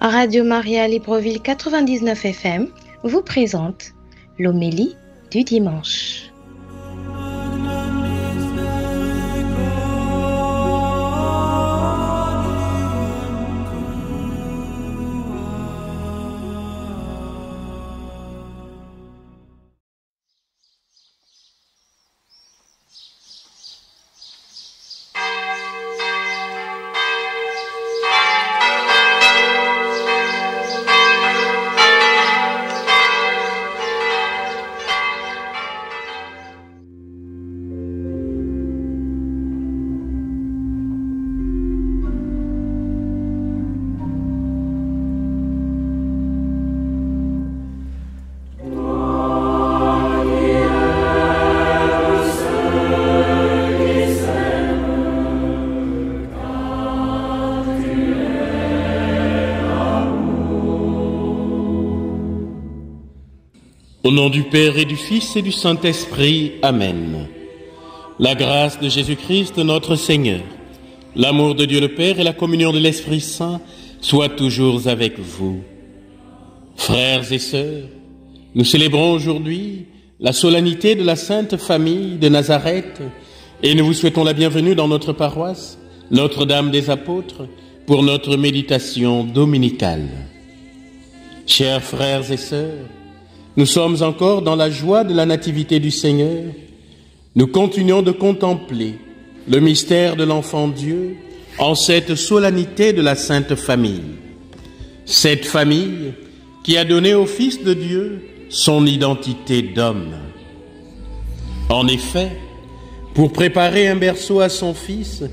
Radio Maria Libreville 99 FM vous présente l'homélie du dimanche. Au nom du Père et du Fils et du Saint-Esprit, Amen. La grâce de Jésus-Christ, notre Seigneur, l'amour de Dieu le Père et la communion de l'Esprit Saint soient toujours avec vous. Frères et sœurs, nous célébrons aujourd'hui la solennité de la Sainte Famille de Nazareth et nous vous souhaitons la bienvenue dans notre paroisse, Notre-Dame des Apôtres, pour notre méditation dominicale. Chers frères et sœurs, nous sommes encore dans la joie de la nativité du Seigneur. Nous continuons de contempler le mystère de l'enfant Dieu en cette solennité de la Sainte Famille. Cette famille qui a donné au Fils de Dieu son identité d'homme. En effet, pour préparer un berceau à son Fils,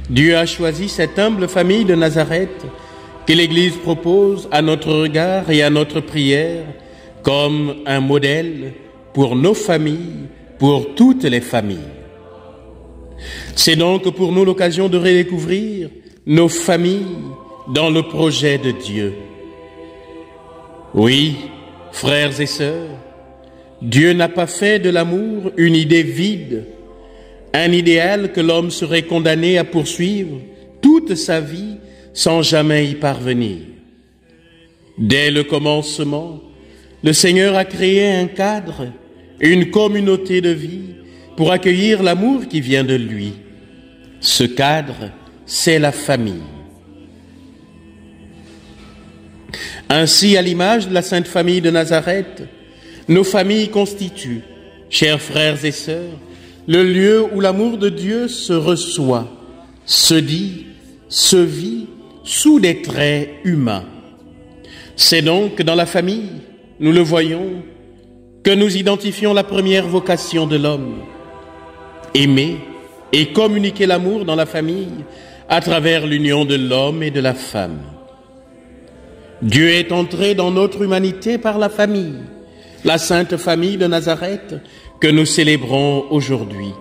Dieu a choisi cette humble famille de Nazareth que l'Église propose à notre regard et à notre prière comme un modèle pour nos familles, pour toutes les familles. C'est donc pour nous l'occasion de redécouvrir nos familles dans le projet de Dieu. Oui, frères et sœurs, Dieu n'a pas fait de l'amour une idée vide, un idéal que l'homme serait condamné à poursuivre toute sa vie sans jamais y parvenir. Dès le commencement, le Seigneur a créé un cadre, une communauté de vie pour accueillir l'amour qui vient de lui. Ce cadre, c'est la famille. Ainsi, à l'image de la Sainte Famille de Nazareth, nos familles constituent, chers frères et sœurs, le lieu où l'amour de Dieu se reçoit, se dit, se vit sous des traits humains. C'est donc dans la famille, nous le voyons, que nous identifions la première vocation de l'homme. Aimer et communiquer l'amour dans la famille à travers l'union de l'homme et de la femme. Dieu est entré dans notre humanité par la famille, la Sainte Famille de Nazareth que nous célébrons aujourd'hui.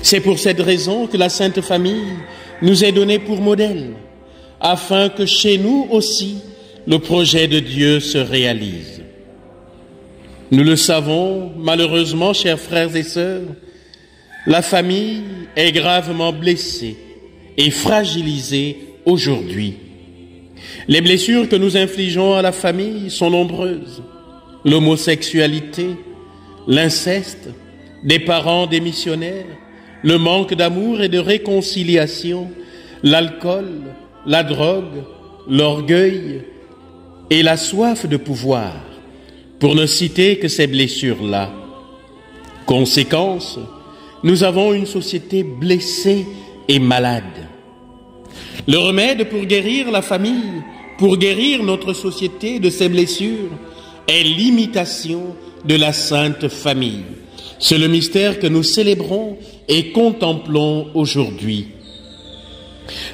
C'est pour cette raison que la Sainte Famille nous est donnée pour modèle, afin que chez nous aussi, le projet de Dieu se réalise. Nous le savons, malheureusement, chers frères et sœurs, la famille est gravement blessée et fragilisée aujourd'hui. Les blessures que nous infligeons à la famille sont nombreuses. L'homosexualité, l'inceste, des parents démissionnaires, le manque d'amour et de réconciliation, l'alcool, la drogue, l'orgueil et la soif de pouvoir, pour ne citer que ces blessures-là. Conséquence, nous avons une société blessée et malade. Le remède pour guérir la famille, pour guérir notre société de ces blessures, est l'imitation de la Sainte Famille. C'est le mystère que nous célébrons et contemplons aujourd'hui.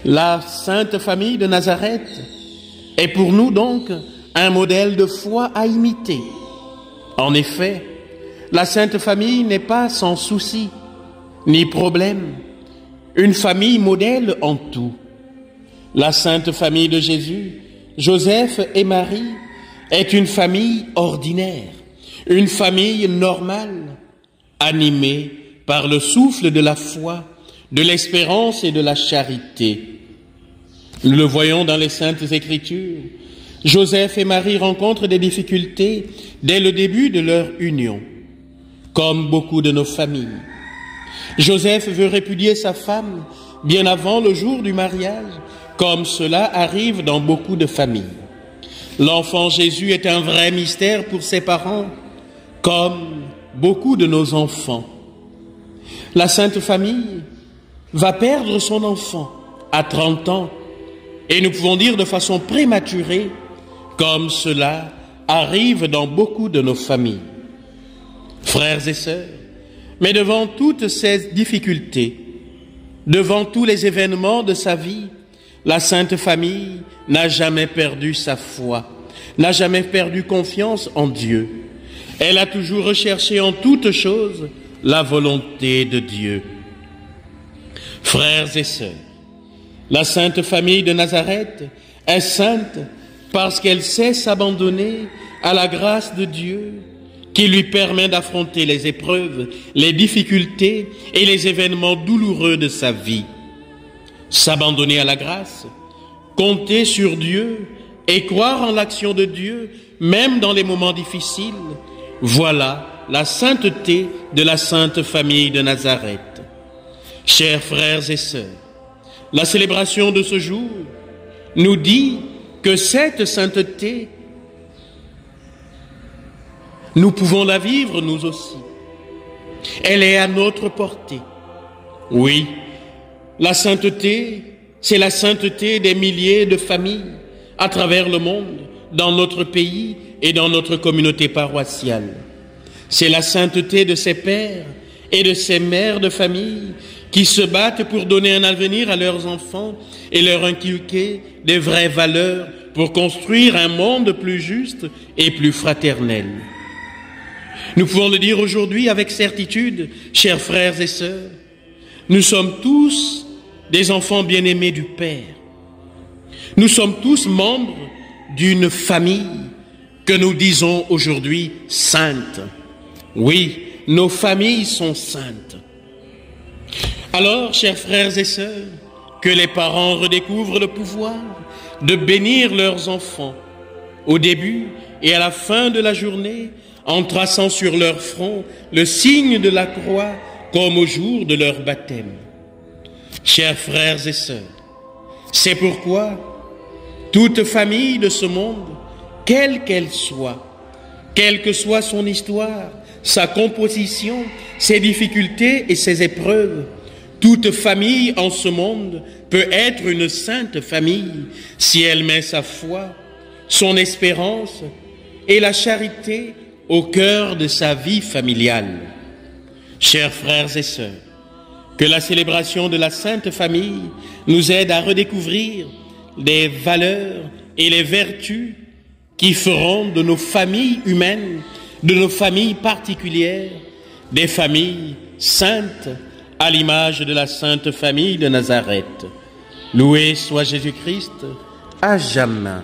La Sainte Famille de Nazareth est pour nous donc un modèle de foi à imiter. En effet, la Sainte Famille n'est pas sans souci, ni problème, une famille modèle en tout. La Sainte Famille de Jésus, Joseph et Marie, est une famille ordinaire, une famille normale, animée par le souffle de la foi, de l'espérance et de la charité. Nous le voyons dans les Saintes Écritures, Joseph et Marie rencontrent des difficultés dès le début de leur union, comme beaucoup de nos familles. Joseph veut répudier sa femme bien avant le jour du mariage, comme cela arrive dans beaucoup de familles. L'enfant Jésus est un vrai mystère pour ses parents, comme beaucoup de nos enfants. La Sainte Famille va perdre son enfant à 30 ans, et nous pouvons dire de façon prématurée, comme cela arrive dans beaucoup de nos familles. Frères et sœurs, mais devant toutes ces difficultés, devant tous les événements de sa vie, la Sainte Famille n'a jamais perdu sa foi, n'a jamais perdu confiance en Dieu. Elle a toujours recherché en toutes choses la volonté de Dieu. Frères et sœurs, la Sainte Famille de Nazareth est sainte parce qu'elle sait s'abandonner à la grâce de Dieu qui lui permet d'affronter les épreuves, les difficultés et les événements douloureux de sa vie. S'abandonner à la grâce, compter sur Dieu et croire en l'action de Dieu, même dans les moments difficiles, voilà la sainteté de la Sainte Famille de Nazareth. Chers frères et sœurs, la célébration de ce jour nous dit que cette sainteté, nous pouvons la vivre nous aussi. Elle est à notre portée. Oui, la sainteté, c'est la sainteté des milliers de familles à travers le monde, dans notre pays et dans notre communauté paroissiale. C'est la sainteté de ces pères et de ces mères de famille qui se battent pour donner un avenir à leurs enfants et leur inculquer des vraies valeurs pour construire un monde plus juste et plus fraternel. Nous pouvons le dire aujourd'hui avec certitude, chers frères et sœurs, nous sommes tous des enfants bien-aimés du Père. Nous sommes tous membres d'une famille que nous disons aujourd'hui sainte. Oui, nos familles sont saintes. Alors, chers frères et sœurs, que les parents redécouvrent le pouvoir de bénir leurs enfants au début et à la fin de la journée en traçant sur leur front le signe de la croix comme au jour de leur baptême. Chers frères et sœurs, c'est pourquoi toute famille de ce monde, quelle qu'elle soit, quelle que soit son histoire, sa composition, ses difficultés et ses épreuves, toute famille en ce monde peut être une sainte famille si elle met sa foi, son espérance et la charité au cœur de sa vie familiale. Chers frères et sœurs, que la célébration de la Sainte Famille nous aide à redécouvrir les valeurs et les vertus qui feront de nos familles humaines, de nos familles particulières, des familles saintes à l'image de la Sainte Famille de Nazareth. Loué soit Jésus-Christ à jamais.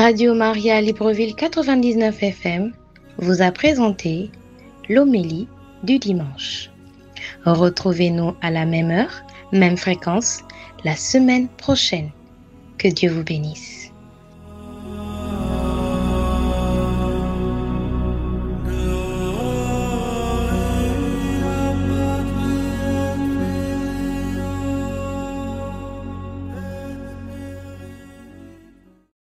Radio Maria Libreville 99 FM vous a présenté l'homélie du dimanche. Retrouvez-nous à la même heure, même fréquence, la semaine prochaine. Que Dieu vous bénisse.